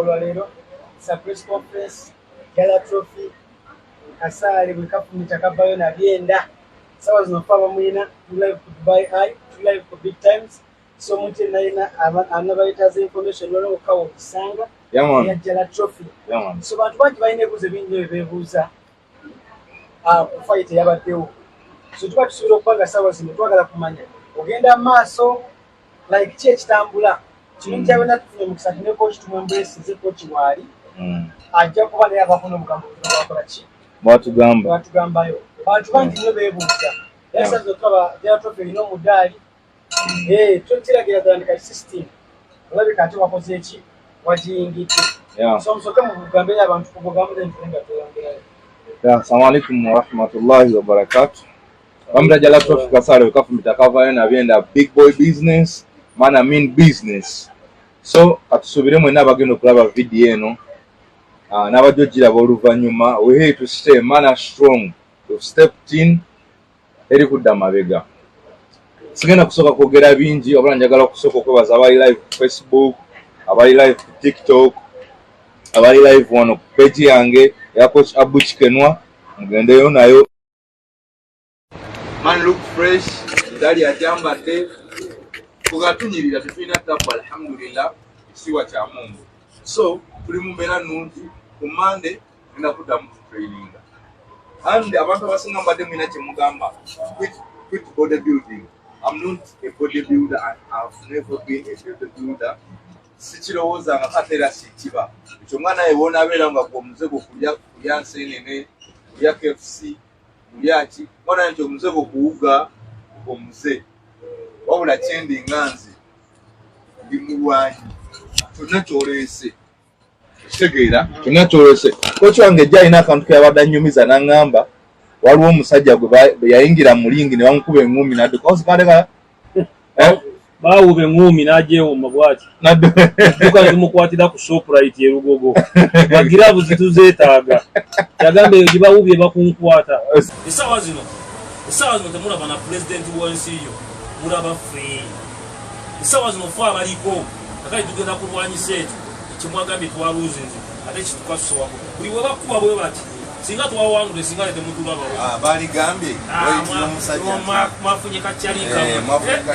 olwaleero sa press conference JallahTrophy Kasale bwe kafumita kabayo na byenda sawa zino faba mwina live ku Dubai Eye live ku Big Times so muti naina anabayitaza information lolo kawo kisanga ya JallahTrophy so bantu bangi balina ebibuuzo bingi bebuuza ku fight eyabaddewo so tuba tusobola okubanga sawa zino twagala kumanya ogenda maaso like ki ekitambula kino kyabena tufunye mukisa ne coach tumwembrace ze coach wali ajja kuba naye abafuna omugambo twakola ki batugambayo bantu bangi nyo beebuuza esa zokaba JallahTrophy ino mudali tutiragira tandika system olabika ate wakoze ki wajingiti so msoke mu kugambe abantu kugambe ntenga tuyongerayo. Assalamu alaikum wa rahmatullahi wa barakatuh. Bamra JallahTrophy Kasale kafumita kavayo na byenda big boy business man I mean business. So atusubire mwe nabagenda kulaba video eno n'abajojira b'oluvanyuma we here to stay man strong to step in eri kudda mabega. Sigenda kusoka kwogera bingi obula njagala kusooka okwebaza abali live ku Facebook, abali live ku TikTok, abali live wano ku page yange ya Coach Abu Kikenwa mugendeyo nayo. Man look fresh dali ajambadde kugatunyirira tufina tabu alhamdulillah siwa cha Mungu. So tuli mumbera nungi ku Monday enda kudda mu training and abantu basinga mbadde mwina kye mugamba quit bodybuilding. I'm not a bodybuilder. I've never been a bodybuilder. Sichirowooza nga katera sikiba ekyo mwana yebona abeera nga gw'omuzego kulya nsenene kulya KFC kulya ki mwana nti omuzego kuwuga omuze wabula kyendi nganzi ndi mulwanyi kyonna kyoleese kitegeera kyonna kyoleese koci wange ejja alina akantu keyabadde annyumiza n'aŋŋamba waliwo omusajja gwe yayingira mu lingi ne bamukuba eŋŋumi nadduka osikandeka baawuba eŋŋumi n'ajeewoma bwati nadduka ne tumukwatira ku shoprite e Lugogo bagiravu zituzeetaaga yagamba eyo gye bawubye bakunkwata. Essaawa zino temulaba na pulezidenti w'ensi yo mulaba ffe essaawa zino fe abaliko akali tugenda kulwanyisa ekyo ekimwagambye twaluuzinze ate kitukasowako buli we bakuba bwe bati singa twawangule singa temutulabawo baligambye mwafunye kakyalika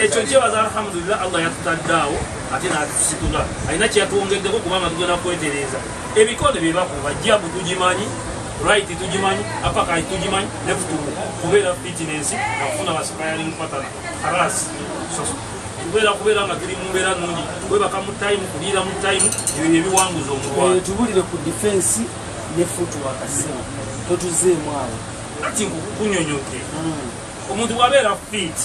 ekyo kyebaza alhamdulillah Allah yatutaddaawo ate n'atusitula alina kyeyatwongeddeko kubanga tugenda kwetereeza ebikonde bye bakuba jabu tugimanyi right tugimanyi apaka tugimanyi left kubeera fitness nakufuna aspiring partner haras kubeera nga tuli mu mbeera nnungi webaka mu time kuliira mu time ebyo ebiwanguza omulwayi tubulire ku defense ne footwork asema totuzeemu awo ati kunyonyoke omuntu bwabeera fit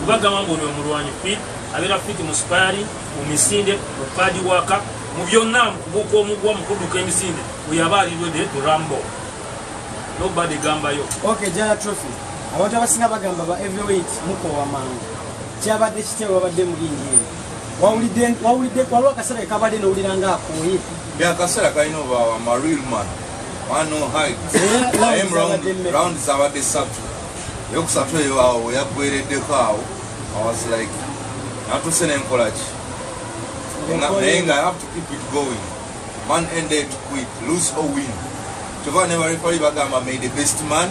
bagamba ng'oli omulwanyi fit abeera fit mu sparring mu misinde mu padi waka mu byonna mukubuka omugwa mu kudduka emisinde bwe yaba ali ready to rumble nobody gambayo. Okay, JallahTrophy abantu abasinga bagamba ba heavyweight mukowa mangu kyabadde kiteewa babadde mu lingi eno wawulidde waliwo akaseera kabadde n'owuliranga akooye byakaseera kalina oba ma real man no height round zabadde ssatu eyokusatu eyo awo yaggwereddeko awo I was like natuse nenkola ki naye nga I have to keep it going. Man ended to quit, lose or win. Kyova ne barefali bagamba may the best man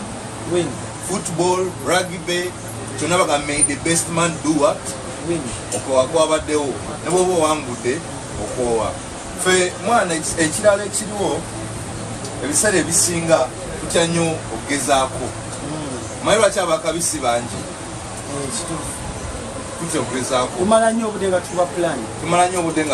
win. Football, rugby kyonna bagamba may the best man do what? Win. Okoowa kwabaddewo ne bwoba owangudde okoowa ffe mwana ekirala ekiriwo ebiseera ebisinga tutya nnyo okugezaako manyi lwaki abakabisi bangi tutya okugezaako tumala nnyo obudde nga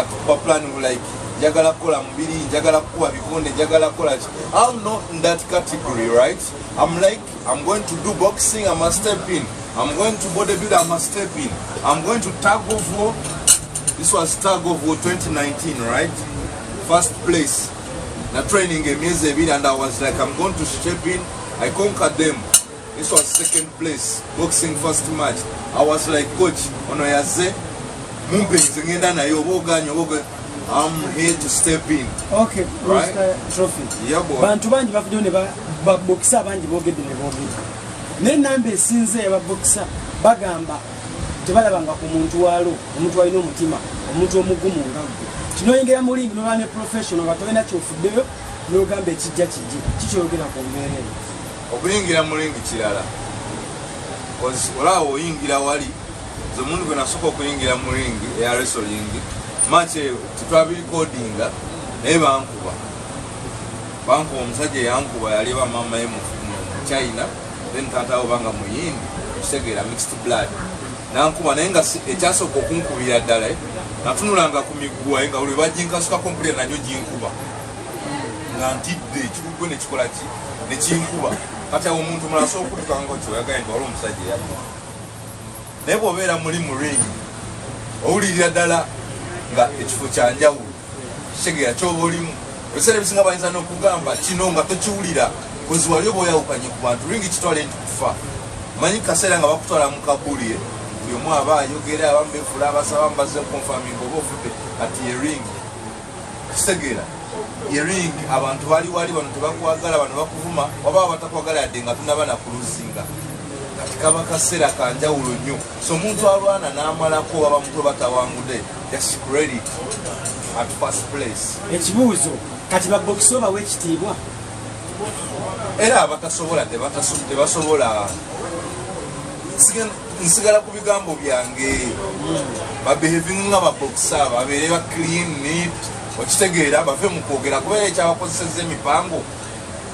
tukuba plan like njagala kukola mubiri njagala kukuba bikonde njagala kukola ki I'm not in that category, right? I'm like I'm going to do boxing, I must step in. I'm going to bodybuild, I must step in. I'm going to tag of war. This was tag of war 2019, right? First place. Na training emyezi ebiri and I was like I'm going to step in. I conquered them. This was second place. Boxing first match. I was like coach ono yaze mumpenzi ngenda nayo boganyo boga I'm here to step in. Okay, right? Trophy. Yeah, boy. Bantu bangi bafudde ne babokisa bangi bogedde ne bogedde. N'ennamba esinze y'ababokisa bagamba tebalabanga ku muntu walo, omuntu alina omutima, omuntu omugumu nga gwe. kinoyingira mu ring n'oba ne professional nga tolina kyofuddeyo n'ogamba ekijja kijje kikyogera ku mbeera eyo. Okuyingira mu ring kirala olaba oyingira wali nze omuntu gwe nasooka okuyingira mu ring eya wrestling match tetwabirikodinga naye bankuba omusajja yankuba yali bamama ye mu China then taatawo banga muyindi okutegeera mixed blood nankuba naye nga ekyasooka okunkubira ddala natunulanga ku miguwa nga buli bajinkasuka kompulira nanyo ginkuba nga ntidde ekigugwe nekikola ki nekinkuba kati awo omuntu mulala asobola okutukanga kyoyagaye nti wali omusajja eyagwa naye bw'obeera muli mu ring owulirira ddala nga ekifo kyanjawulo kitegeera kyoba olimu ebiseera ebisinga bayinza n'okugamba kino nga tokiwulira kozi wali oba oyawukanye ku bantu ringi kitwale nti kufa manyi kaseera nga bakutwala mu kabulye buli omu aba ayogera abamu befula abasaba mbaze konfaminga oba ofudde ati ering kitegeera ering abantu bali wali bano tebakwagala bano bakuvuma oba batakwagala yadde nga tunaba nakuluzinga kati kaba kaseera kanjawulo nnyo so omuntu alwana n'amalako baba mutwe batawangudde just credit at first place. Ekibuuzo kati babokisi obawa ekitiibwa era abatasobola tebasobola nsigala ku bigambo byange babehavinga nga babokisa babeere ba clean neat okitegeera bave mu kwogera kubeera ekyabakozeseza emipango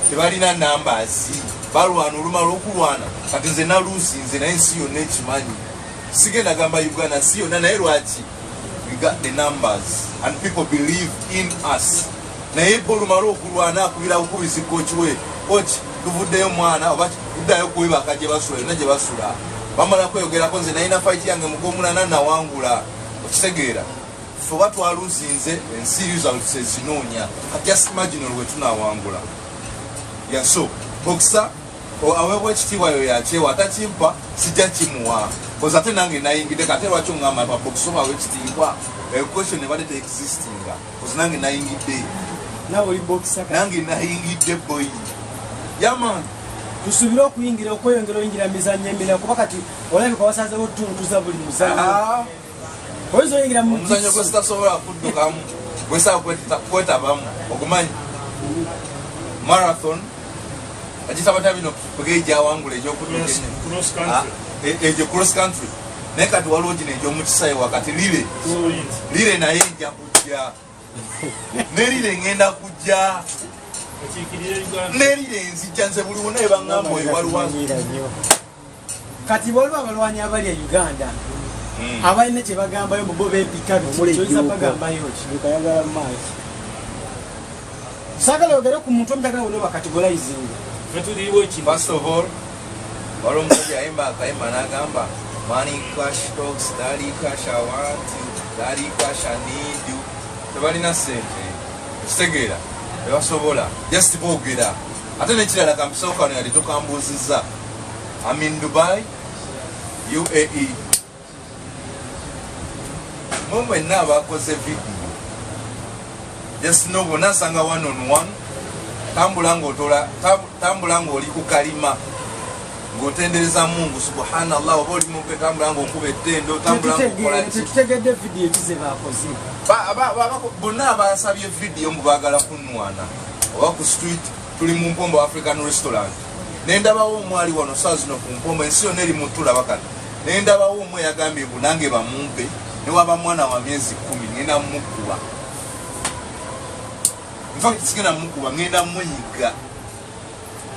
tebalina numbers balwana olumala okulwana kati nze naluusinze naye nsi yonna ekimanyi sigenda gamba Uganda si yonna naye lwaki we got the numbers and people believe in us naye bolumala okulwana akubira bukubizi kokiwe koki tuvuddeyo mwana oba tuddayo kuwebaka gye basula yonna gye basula bamala kweyogerako nze nalina fight yange mugomulana nawangula okitegeera fe oba twaluzinze ensi results ezinoonya just imagine olwe tunawangula yaso bokisa aweebwa ekitiibwa yo yakyewa atakimpa sijja kimuwa kozi ate nange nayingidde kate lwaki oŋŋamba babokisa obawe ekitiibwa equation ebadde teexistinga kozi nange nayingidde nange nayingidde boyi yaman tusuubire okuyingira okweyongera oyingira mizannyo emirala kuba kati olabika wasazewo tuntuza buli muzannyo oyinza oyingira omuzannyo gwe sitasobola kuddukamu gwesaba kwetabamu ogumanyi marathon agitabata bino bwegejawangula ejo cross country naye kati waliwo gino egyomukisayi wakati lire naye nja kujja nerire ngenda kujja nerire nzijja nze buli wona ebaŋŋamba ewaliwa kati waliwo abalwanyi abali e Uganda abalina kye bagambayo mubo bepika bikyoyinza bagambayo kiyagala mumaaso sagala ogere ku muntu omutagala wona bakategorizinga first of all waliwo omusajja ayimba akayimba n'agamba money cash talks daddy cash I want you daddy cash I need you tebalina sente kitegeera tebasobola just boogera ate nekirala kampisao kano yali tokambuuzizza I'm in Dubai UAE mwenna abakoze video just no bonna nsanga one on one tambula ng'oli ku kalima ng'otendereza Mungu subhanallah oba oli mupe tambula ng'okuba ettendo tambula tetutegedde video ekize bakoze bonna abasabye video mbu baagala kunnwana oba ku street tuli mu Mpombo African Restaurant nendabawo omwali wano saa zino ku Mpombo ensi yonna eri mutula bakati nendabawo omwe yagambye mbu nange bamumpe newaba mwana wa myezi 10 ngenda mukuba infact sigenda mukuba ngenda munyiga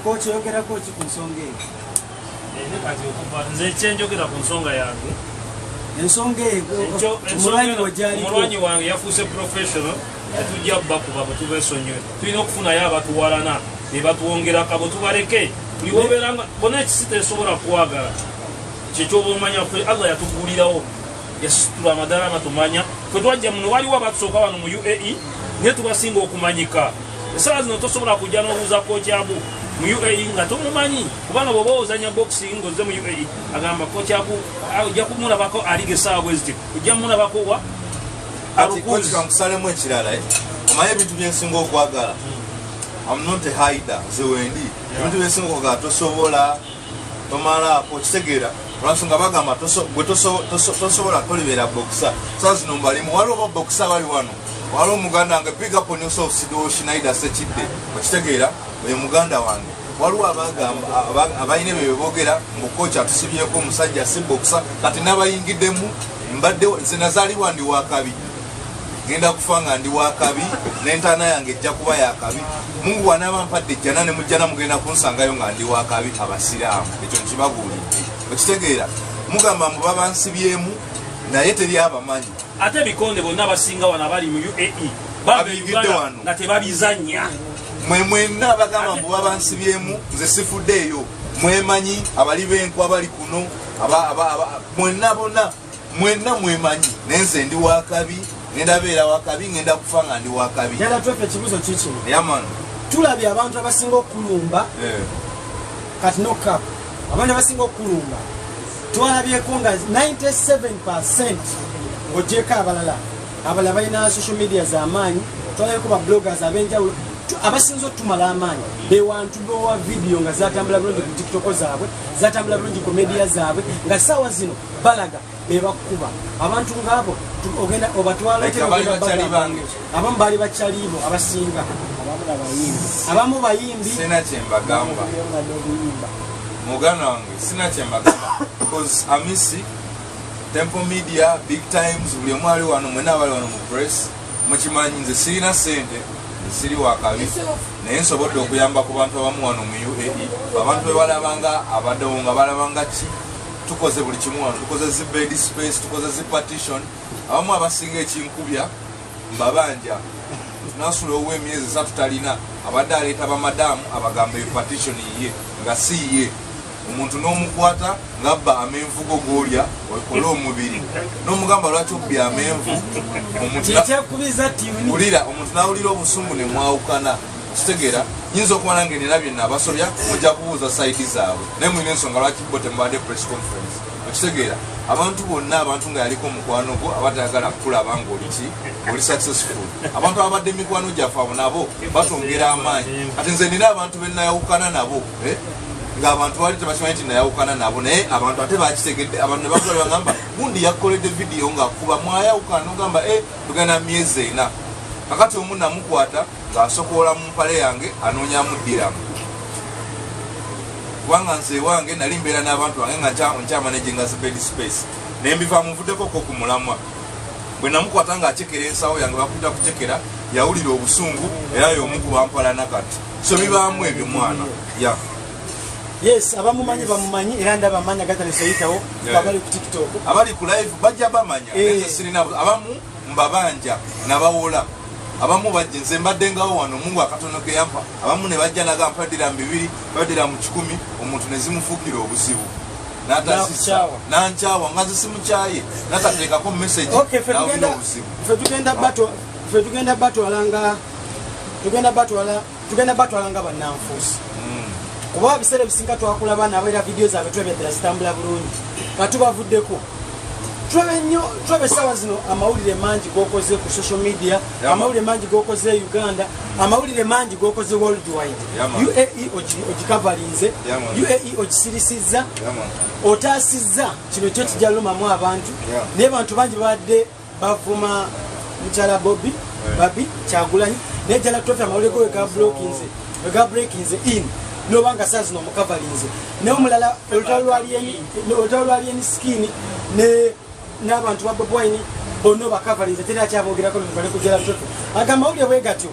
kokyogerako ki ku nsonga eyo nze kyenjogera ku nsonga yange ensonga omulwanyi wange yafuuse professional tetujja bakuba bwetubesonyiwe tulina okufunayo abatuwalana nebatuwongerako abo tubaleke buli woberanga bona ekisi tesobola kuwagala kyekyoba omanya Allah yatubuulirawo yasitula amadalama tumanya fwe twajja muno waliwo abatusooka wano mu UAE naye tubasinga okumanyika esala zino tosobola kujja n'obuuza kocyabu mu UAE nga tomumanyi kubanga bw'oba ozanya boxing ng'ozze mu UAE agamba kocyabu ojja kumulabako aliga essaawa bwe ziti ojja mulabako wa alukuzi kankusalemu ekirala omaye ebintu byensinga okwagala I'm not a hider nze wendi ebintu byensinga okwagala tosobola tomalaako kitegeera olwansonga bagamba gwe tosobola tolibeera bokisa saa zino mbalimu waliwo babokisa bali wano waliwo omuganda wange big up on yourself Sido Schneider Sekidde okitegeera oyo muganda wange waliwo abalina ebyo beboogera mbu kocha atusibyeko omusajja siboksa kati n'abayingiddemu mbadde nze nazaalibwa ndi wakabi genda kufa nga ndi wakabi n'entaana yange ejja kuba yakabi mungu wanaaba mpadde ejjana ne mujjana mugenda kunsangayo nga ndi wakabi abasiraamu ekyo nkibabuulidde okitegeera mugamba mbu babansibyemu naye teri abamanyi ate ebikonde bonna abasinga wano abali mu UAE babigidde wano nga tebabizannya mwe mwenna bagamba mbu babansibyemu nze sifuddeeyo mwemanyi abali b'enku abali kuno mwenna bonna mwenna mwemanyi naye nze ndi wakabi ngenda beera wakabi ngenda kufa nga ndi wakabi JallahTrophy ekibuzo kiki yaman tulabye abantu abasinga okulumba kati nokap abantu abasinga okulumba twalabyeko nga 97% ng'ogyeko abalala balina social media z'amaanyi twalabyeko ba bloggers ab'enjawulo abasinza otumala amaanyi bewantu bowa video nga zatambula bulungi ku tiktok zaabwe zatambula bulungi ku media zaabwe nga saawa zino balaga bebakuba abantu ngaabo ogenda obatwala abamu baali bakyaliibo abasinga abamu bayimbi sina kyembagamba muganda wange sina kyembagamba because amisi Temple Media big times buli omu ali wano mwena abali wano mu press mukimanyi nze sirina sente siri wakabi naye nsobodde okuyamba ku bantu abamu wano mu UAE abantu bebalabanga abaddewo nga balabanga ki tukoze buli kimu wano tukoze zi bed space tukoze zi partition abamu abasinga ekinkubya mbabanja tunasula ow'emyezi 3 tutalina abadde aleeta bamadamu abagamba partition ye nga si ye omuntu n'omukwata ngabba amenvugo g'olya okola omubiri n'omugamba lwaki obbye amenvu ulira omuntu n'awulira obusungu ne mwawukana kitegeera nyinza okuba nange nina bye naabasobya mujja kubuuza sayidi zaabwe naye mulina ensonga lwaki bo temubadde press conference okitegeera abantu bonna abantu nga yaliko omukwano gwo abatayagala kukulaba ng'oliki oli successful abantu abadde emikwano gyaffe abo nabo batongera amaanyi ati nze nina abantu benayawukana nabo ng'abantu bali tebakimanyi nti nayawukana nabo naye abantu ate bakitegedde abantu ne bakola bagamba gundi yakoledde vidiyo ng'akuba mwayawukana nogamba tugenda myezi 4 kakati omu namukwata ng'asokoola mu mpale yange anoonya amuddiramu kubanga nze wange nali mbeera n'abantu bange nga nkyamanaginga bed space naye mbiva muvuddeko ko ku mulamwa bwe namukwata ng'acekera ensawo yange bakuyita kucekera yawulira obusungu era y'omu ku bampala nakati so bibaamu ebyo mwana yes abamumanyi bamumanyi era ndaba amanya gatalisayitawo abali ku tiktok abali ku live bajja bamanya sirina abamu mbabanja nabawola abamu bajja nze mbadde ngawo wano mungu akatono ke yampa abamu ne bajja naga mpadira mu 2 badira mu 10 omuntu ne zimufuukira obuzibu nankyawa nga zisimukyaye natateekako message nawulira obuzibu tugenda batwalanga bannanfuusi kuba biseera ebisinga twakulaba nabeera vidiyo zaabwe twebeetera zitambula bulungi katubavuddeko tulabe essaawa zino amawulire mangi gokoze ku social media amawulire mangi gokoze Uganda amawulire mangi gokoze worldwide UAE ogikavalinze UAE ogisirisizza otaasizza kino kyo kijja lumamu abantu naye bantu bangi badde bavuma mukyala Babi Kyagulanyi naye JallahTrophy amawulire go wegabreakinze in nobanga saa zino omukavalinze naye omulala olutalo lwalieni skini n'abantu ba Bobi Wine bonna bakavalinze teri akyaboogerako bali ku JallahTrophy agamawulire bwe gatyo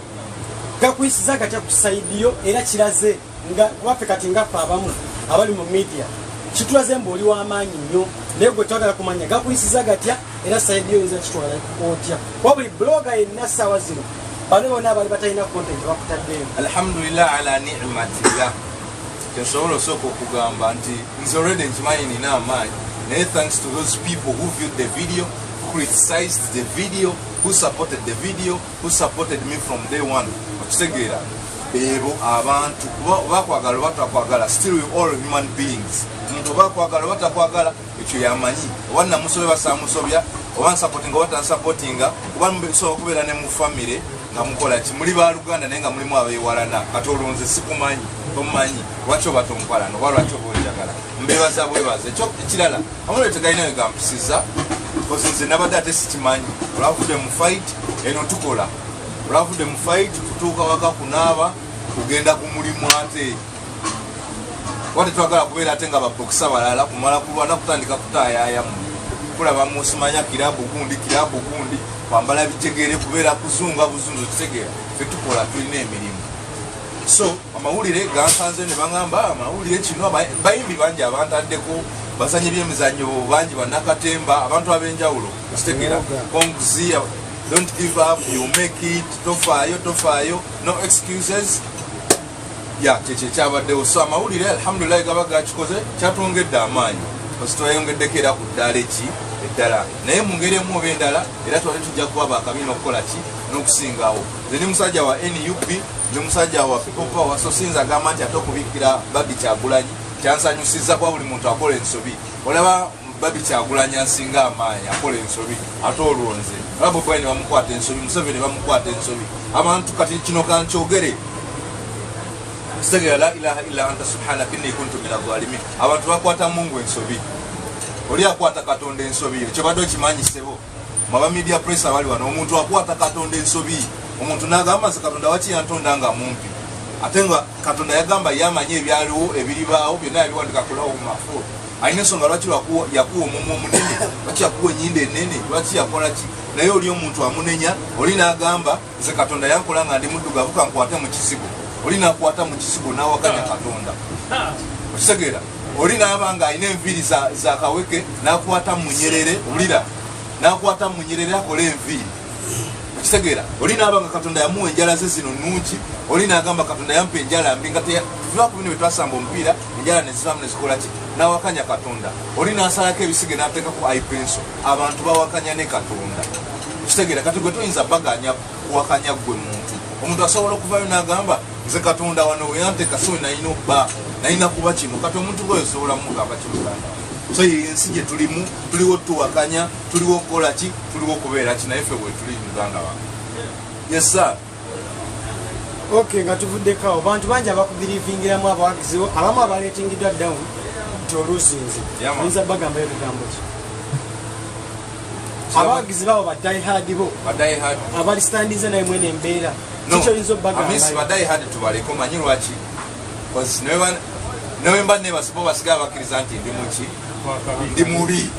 gakuyisiza gatya ku saidiyo era kiraze nga waffe kati ngaffe abamu abali mu media kitulaze mbu oli w'amaanyi nnyo naye gwe twagala kumanya gakuyisiza gatya era saidiyo oyinza kitwala otya kuba buli bloga yenna ssaawa zino bano bonna abali batalina content bakutaddeyo alhamdulillah ala ni'matillah kyensobola osooka okugamba nti nze already nkimanyi nina amaanyi naye thanks to those people who viewed the video, who criticized the video, who supported the video, who supported me from day one. Okitegeera beebo abantu bakwagala batakwagala still we all human beings omuntu bakwagala batakwagala ekyo yamanyi oba namusobya basamusobya oba nsupportinga oba tansupportinga oba musobola okubeera ne mu famire nga mukola ki muli baluganda naye nga mulimu abeewalana kati olwonze sikumanyi tomumanyi lwaki oba tomukwalana oba lwaki oba onjagala mbeebaza bwebaza ekyo ekirala amulwe tegalina wegampisiza kozi nze nabadde ate sikimanyi olwavudde mu fight eno tukola olwavudde mu fight tutuuka waka kunaaba kugenda ku mulimu ate wate twagala kubeera ate nga babokisa balala kumala kulwana kutandika kutaayayamu kulaba musimanya kirabu gundi kwambala bitegere kubeera kuzunga buzunzo kitegeera fe tukola tulina emirimu so amawulire gansanze ne baŋŋamba amawulire kino bayimbi bangi abantaddeko bazanye byemizanyo bangi bannakatemba abantu ab'enjawulo kitegeera konguzi don't give up, you make it, tofaayo, no excuses. Ya kyabaddewo so amawulire alhamdulillah gaba gakikoze kyatwongedde amaanyi twayongeddeko era ku ddaala eddala naye mu ngeri emu oba endala era twali tujja kuba bakabina okukola ki n'okusingawo nze ni musajja wa NUP ne musajja wa People Power so sinza agamba nti ate okubiikira Babi Kyagulanyi kyansanyusiza kwa buli muntu akola ensobi olaba Babi Kyagulanyi asinga amaanyi akola ensobi ate olwonze olaba Bobi Wine bamukwata ensobi Museveni bamukwata ensobi abantu kati kino kankyogere Segera la ilaha illa anta subhanaka inni kuntu minadh dhalimin abantu bakwata Mungu ensobi oli akwata Katonda ensobi kyobadde okimanyisebo mwaba media press abali wano omuntu akwata Katonda ensobi omuntu n'agamba nti Katonda waki yantonda nga mumpi ate nga Katonda yagamba yamanye ebyaliwo ebiribaawo byonna yabiwandika kulawo mu mafuta alina ensonga lwaki yakuwa omumwa omunene lwaki yakuwa ennyinda ennene lwaki yakola ki naye oli omuntu amunenya oli n'agamba nze Katonda yankola nga ndi muddugavu kankwate mu kisigo oli nakwata mu kisigo n'awakanya Katonda okitegeera oli n'aba nga alina enviiri za kaweke n'akwata mu Nyerere ulira n'akwata mu Nyerere akola enviiri okitegeera oli n'aba nga Katonda yamuwa enjala ze zino nnungi oli n'agamba Katonda yampa enjala mbi nga tuva ku bino bye twasamba omupiira enjala ne zivaamu ne zikola ki n'awakanya Katonda oli n'asalako ebisige n'ateekako ipenso abantu bawakanya ne Katonda okitegeera kati gwe toyinza baganya kuwakanya gwe muntu omuntu asobola okuvayo n'agamba nze Katonda wano weyanteeka so nalina okba nalina kuba kino kati omuntu gwe osobola mugamba kimuganda so ensi gye tulimu tuliwo tuwakanya tuliwo okukola ki tuliwo okubeera ki naye ffe bwe tuli muganda wange yes sir okay nga tuvuddeko abantu bangi abakubirivingiramu abawagiziwo abamu abaleetingiddwa down nti oluusinze oyinza bagamba ebigambo ki abawagizi babo badayihadi bo abali standize naye mwene embeera kikyoyinza badayihadi tubaleko manyi lwaki newemba nebasibo basigala bakkiriza nti ndi muki ndi muli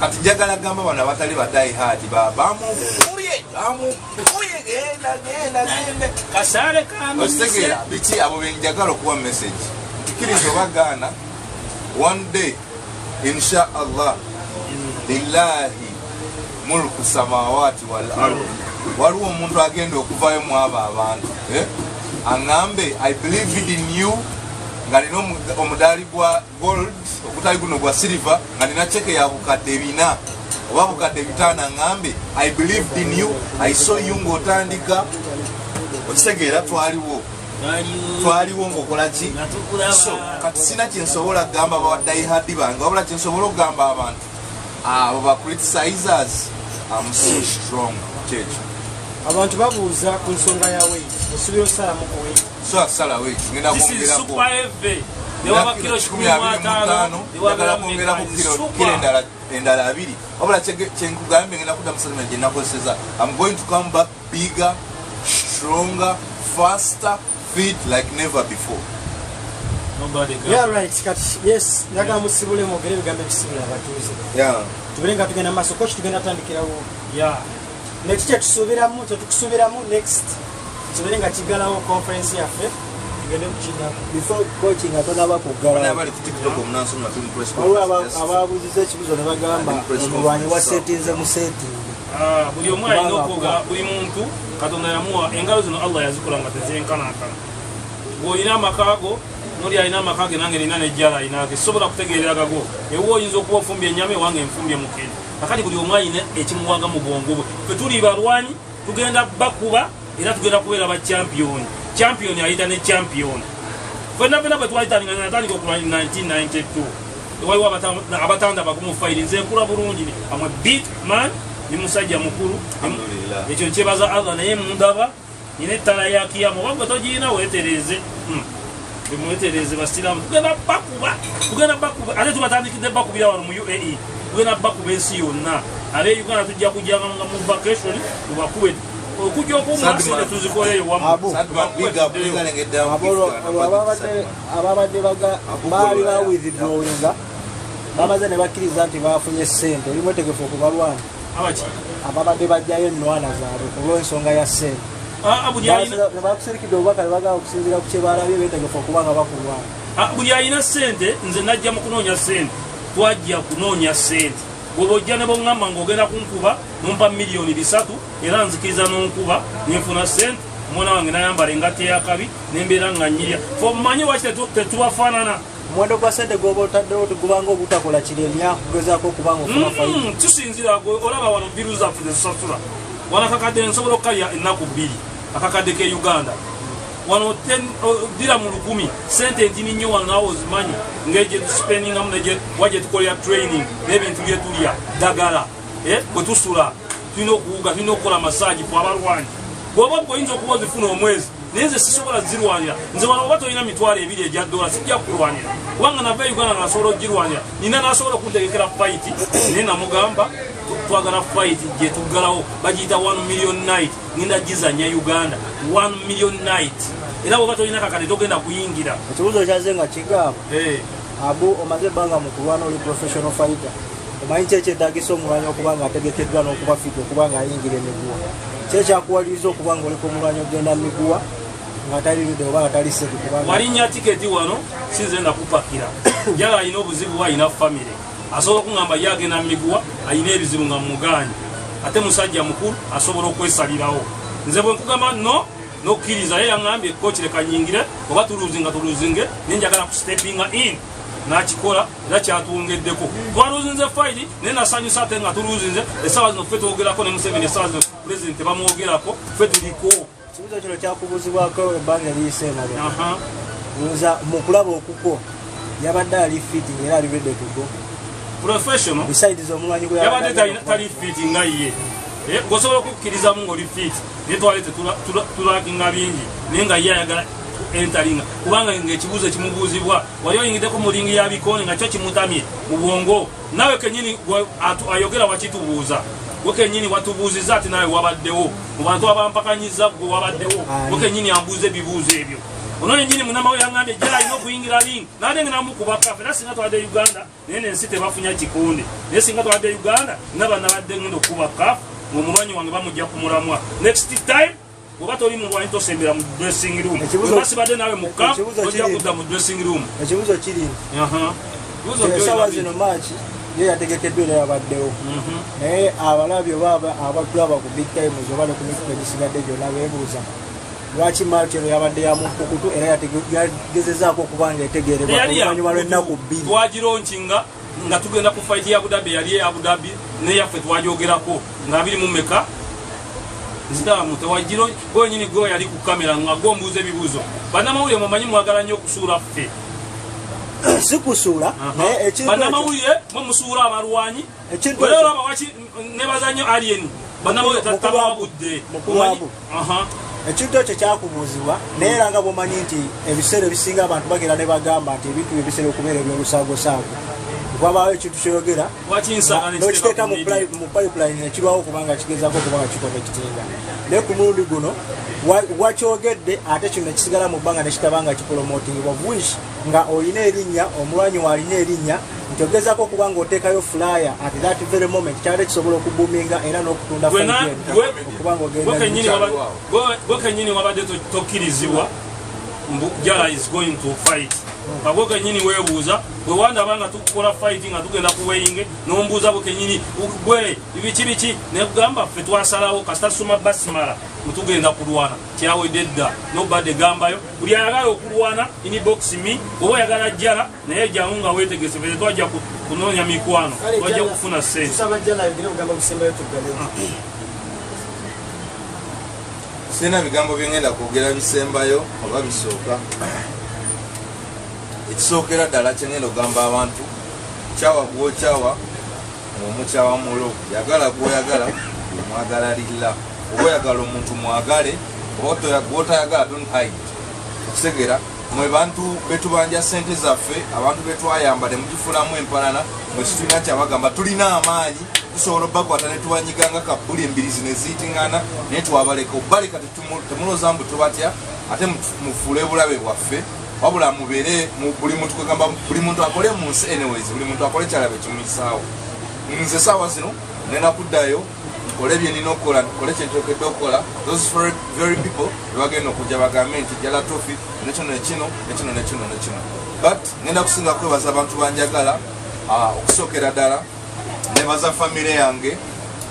kati njagala gamba bano abatali badayihadi bamukulye genda kasale kanokitegera biki abo benjagala okuwa message ntikiriza obagaana one day insha Allah lillahi mulku samawati wal ardi waliwo omuntu agenda okuvayo mu abo abantu aŋŋambe I believe in you nga nina omudaali gwa gold ogutali guno gwa silver nga nina cheke ya bukadde 4 oba bukadde 5 aŋŋambe I believed in you I saw you ng'otandika okitegeera twaliwo ng'okola ki so kati sina kyensobola kugamba bawadayihadi bange wabula kyensobola okugamba abantu abo bacriticizers I'm so strong church abantu babuuza ku nsonga ya weight osuubira osalamu ku weight so asala weight ngenda kwongerako newaba kilo 15 njagala kwongerako kilo endala 2 wabula kyenkugambye ngenda kudda musajja gye nakozeseza I'm going to come back bigger stronger faster fit like never before. Yeah, right. Yes, njagala musibule mwogere ebigambo ebisibula abatuuze. Yeah. Tubere nga tugenda maaso coach tugenda tandikirawo. Yeah. Next year tukusubiramu next. Tubere nga kigalawo conference yaffe. Tugende kukiga. Before coaching atonaba kugala. Nabali ku TikTok omunanso na film press conference. Ababuuziza ekibuzo ne bagamba omulwanyi wa settinze mu setting. Buli omu alina okuga buli muntu Katonda yamuwa engalo zino Allah yazikola nga tezenkanakana. Bw'olina amakago noli alina amakago nange nina nejjala ayinake sobola kutegeereragago ewe oyinza okuba ofumbye ennyama ewange enfumbye mukene kakati buli omu alina ekimuwaga mu bwongo bwe ffe tuli balwanyi tugenda bakuba era tugenda kubeera ba champion ayita ne champion fenna bwe twalitandika natandika okulwanya 1992 waliwo abatanda bagumu fayiri nze nkula bulungi amwe big man ni musajja mukulu ekyo kyebaza Allah naye mundaba nina ettala ya kiyama wabwe togirina weetereze bimwetereze basiramu tugenda bakuba ate tubatandikidde bakubira wano mu UAE tugenda bakuba ensi yonna abe Uganda tujja kujjanga nga mu vacation tubakube okujja okumwasinde tuzikoleyo wamu ababadde baali bawithdrawinga bamaze ne bakkiriza nti bafunye ssente oli mwetegefu okubalwana ababadde bajjayo ennwana zaabwe ku lw'ensonga ya ssente nebakusirikidde obubaka ne bagamba okusinziira ku kyebalabye betegefu okuba nga bakulwana buli alina ssente nze najja mu kunoonya ssente twajja kunoonya ssente bweba ojja ne boŋŋamba ng'ogenda kunkuba nompa miliyoni 3 era nzikiriza n'onkuba nenfuna ssente omwana wange nayambala engatte y'akabi nembeera nga nyirya fe omumanyi waki tetubafaanana omuwendo gwa ssente gwoba otaddewo tegubanga obutakola kiremya kugezaako okubanga ofuna faida tusinzira olaba wano biru zaffe zetusasula wano akakadde nsobola okukalya ennaku 2 akakadde ke uganda wano dira mu 1000 sente ntini nnyo wano naawe ozimanyi ng'egye tuspendingamu wagye tukolera training n'ebintu bye tulya ddagala bwe tusula tulina okuwuga tulina okukola masaagi fe abalwanyi bw'oba oyinza okuba ozifuna omwezi naye nze sisobola zirwanira nze wano oba tolina $200 egya dola sijja kulwanira kubanga nava uganda nasobola okugirwanira nina nasobola okuntegekera fayiti naye namugamba twagala fayiti gye tuggalawo bagiyita 1 million night ngenda gizanya uganda 1 million night era bwoba tolina kakade togenda kuyingira ekibuzo kyaze nga kigamba Abu omaze ebbanga mu kulwana oli professional fighter omanyi ki ekyeddagisa omulwanyi okuba nga ategekeddwa n'okuba fiti okuba nga ayingira emiguwa ki ekyakuwaliriza okuba nga oliko omulwanyi ogenda miguwa nga talirudde oba nga tali seti kubanga walinnya tiketi wano sinze ndakupakira jala alina obuzibu alina famire asobola okuŋŋamba ye agenda miguwa alina ebizibu nga muganyi ate musajja mukulu asobola okwesalirawo nze bwe nkugamba nokkiriza ye yaŋŋambye kochi leka nyingire oba tuluzinge nenjagala kustepinga in nakikola era kyatwongeddeko twaluzinze fayiti naye nasanyusa ate nga tuluzinze essaawa zino ffe twogerako ne Museveni essaawa zino pulezidenti tebamwogerako ffe tuliko ekibuzo kino kyakubuzibwako ebbanga eriyise nabo nza mu kulaba okuko yabadde ali fiti era ali ready to go professional besides omulwanyi gwe yabadde tali fiti nga ye gosobola okukkirizamu ng'oli fiti naye twalete tulakinga bingi naye nga ye ayagala entalinga kubanga ng'ekibuuzo ekimubuuzibwa wali oyingiddeko mu lingi ya bikooni nga kyo kimutamye mu bwongo nawe kenyini ayogera wakitubuuza gwe kenyini watubuuziza ati nawe wabaddewo mu bantu abampakanyiza gwe wabaddewo gwe kenyini ambuuza ebibuuzo ebyo ono yenyini munamawe yaŋŋambye jala alina okuyingira lingi naate ngenamukubaka era singa twadde uganda naye nensi tebafunya kikonde naye singa twadde uganda naba nabadde ngenda okuba kafu ng'omulwanyi wange bamujja kumulamwa next time oba toli mulwanyi tosembera mu dressing room basibadde nawe mu kafu ojja kudda mu dressing room ekibuzo kiri esaawa zino maaki ye yategekeddwa era yabaddewo naye abalabi oba abatulaba ku big time oba ne ku mikutu egisigadde gyonna beebuuza lwaki maaki eno yabadde yamukukutu era yagezezaako okuba nga etegeerebwa oluvannyuma lw'ennaku 2 twagironkinga nga tugenda ku fight ya Abu Dhabi yali ya Abu Dhabi neyaffe twagyogerako nga 24 nzitamu tewagiro gwenyini gwe yali ku kamera nga gombuuza ebibuuzo bannamawulire mumanyi mwagala nnyo okusuula ffe sikusuula naye bannamawulire mumusuula abalwanyi olaba waki nebaza nnyo alien bannamawulire tatababudde ekintu ekyo kyakubuuzibwa naye era nga bwomanyi nti ebiseera ebisinga abantu bagenda ne bagamba nti ebintu ebisera okubeera ebyobusaagosaago kwabaawo ekintu kyoyogera nokiteeka mu pipeline nekirwawo kubanga kigezaako okubanga kikola ekitinga naye ku mulundi guno wakyogedde ate kino nekisigala mu bbanga nekitabanga kipolomotingibwa wish nga olina erinnya omulwanyi waalina erinnya nti ogezaako okuba nga oteekayo flyer at that very moment kyabadde kisobola okubuminga era n'okutunda okuba nga ogenda kenyini wabadde tokkirizibwa Jala is going to fight bagwe kenyini weebuuza bwe wandaba nga tukola fight nga tugenda kuweyinge n'ombuuza bwe kenyini gwe biki negamba ffe twasalawo kasita tusoma basimala mutugenda kulwana kyawedde dda nobadde gambayo buli ayagala okulwana inbox me oba oyagala Jala naye jangu nga weetegese ffe twajja kunoonya mikwano twajja kufuna ssente sina bigambo byengenda kwogera bisembayo oba bisooka ekisookera ddala kyengenda ogamba abantu kyawa gwokyawa omukyawa mulo yagala gwoyagala omwagala lilla oba oyagala omuntu mwagale oba gwotayagala tonhide okutegera mwe bantu betubanja sente zaffe abantu betwayamba ne mugifulamu empalana mwe kitulina kyabagamba tulina amaanyi tusobola obbakwata ne tubanyiganga kabbuli embirizi ne ziyitingana naye twabaleka obbaleka temuloza mbu tubatya ate mufuule bulabe bwaffe wabula mubeere buli muntu kwegamba buli muntu akole mu nsi anyways buli muntu akole kyalabe kimuyisaawo nze saawa zino ngenda kuddayo nkole bye nina okukola nkole kyentokedde okukola those very people ebagenda okujja bagambe nti JallahTrophy nekino nekino nekino nekino nekino but ngenda kusinga kwebaza abantu banjagala okusookera ddala nebaza famire yange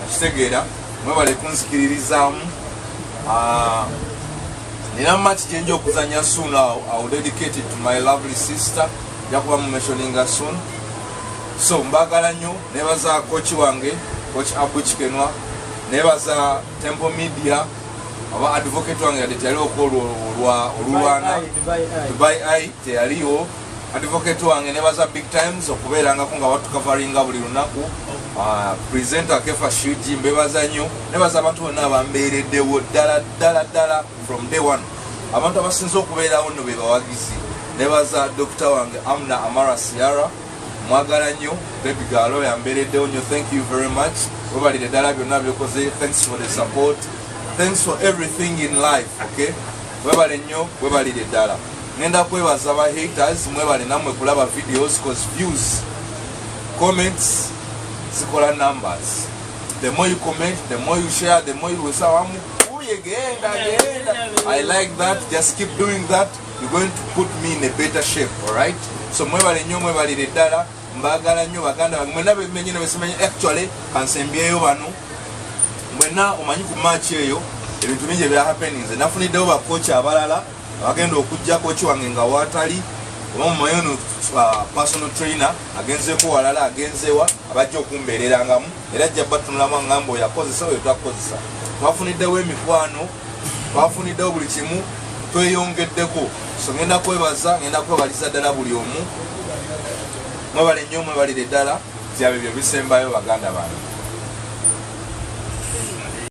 akitegeera mwebale kunzikiririzaamu nina match gyenja okuzanya soon I will dedicate it to my lovely sister jakuba mu mentioninga soon so mbagala nnyo nebaza coach wange coach Abu Kikenwa nebaza Temple Media aba advocate wange yali tayaliwo olulwana Dubai Eye teyaliwo advocate wange nebaza big times okubeerangako nga batukavaringa buli lunaku presenter Kefa Shuji mbebaza nnyo nebaza abantu bonna abambeereddewo ddala from day one abantu abasinza okubeerawo nno be bawagizi nebaza dokita wange Amna Amara Siara mwagala nnyo baby girl yambeereddewo nnyo thank you very much webalire ddala byonna byokoze thanks for the support thanks for everything in life okay webale nnyo webalire ddala ngenda kwebaza ba haters mwebale namwe kulaba videos cause views comments zikola numbers the more you comment the more you share the more you sawamu genda I like that just keep doing that you're going to put me in a better shape all right so mwebale nnyo mwebalire ddala mbagala nnyo baganda mwena bemenye ne besemanye actually kansembyeyo bano mwena omanyi ku match eyo ebintu bingi bya happenings nafuniddewo ba coach abalala abagenda okujja coach wange nga watali omumayono personal trainer agenzeko walala agenzewa abajja okumbeererangamu era ajja batunulamu ngambo yakozesa oyo twakozesa twafuniddewo emikwano twafuniddewo buli kimu tweyongeddeko so ngenda kwebaliza ddala buli omu mwebale nnyo mwebalire ddala byabyo bisembayo baganda bange